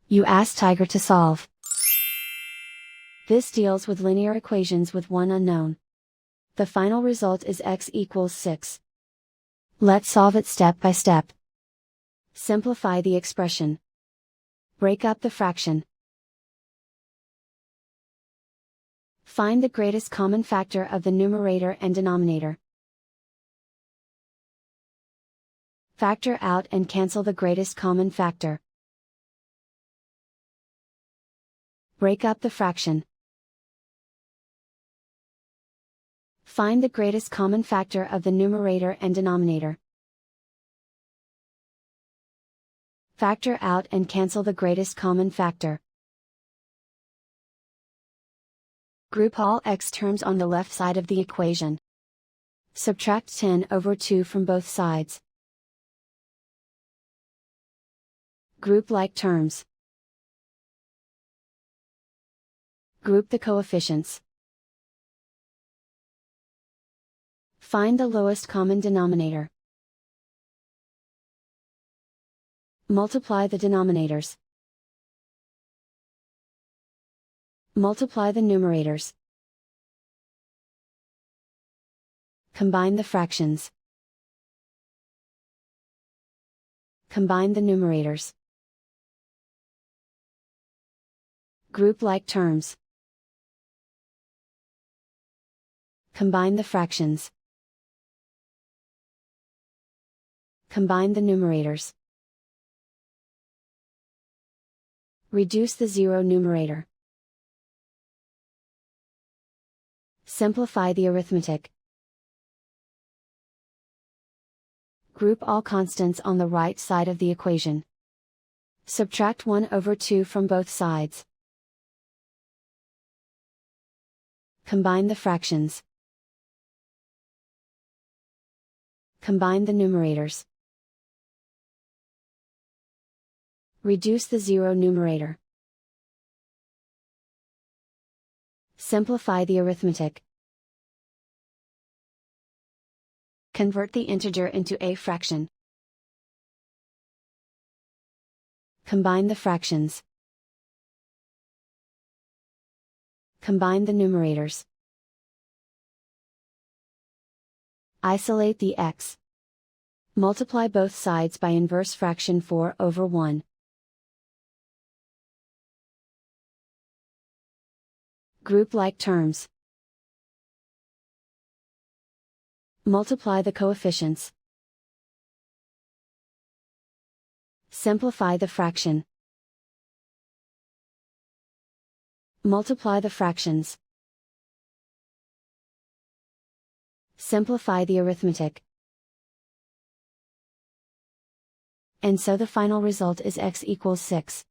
You ask Tiger to solve. This deals with linear equations with one unknown. The final result is x equals 6. Let's solve it step by step. Simplify the expression. Break up the fraction. Find the greatest common factor of the numerator and denominator. Factor out and cancel the greatest common factor. Break up the fraction. Find the greatest common factor of the numerator and denominator. Factor out and cancel the greatest common factor. Group all x terms on the left side of the equation. Subtract 10 over 2 from both sides. Group like terms. Group the coefficients. Find the lowest common denominator. Multiply the denominators. Multiply the numerators. Combine the fractions. Combine the numerators. Group like terms. Combine the fractions. Combine the numerators. Reduce the zero numerator. Simplify the arithmetic. Group all constants on the right side of the equation. Subtract 1 over 2 from both sides. Combine the fractions. Combine the numerators. Reduce the zero numerator. Simplify the arithmetic. Convert the integer into a fraction. Combine the fractions. Combine the numerators. Isolate the x. Multiply both sides by inverse fraction 4 over 1. Group like terms. Multiply the coefficients. Simplify the fraction. Multiply the fractions. Simplify the arithmetic. And so the final result is x equals 6.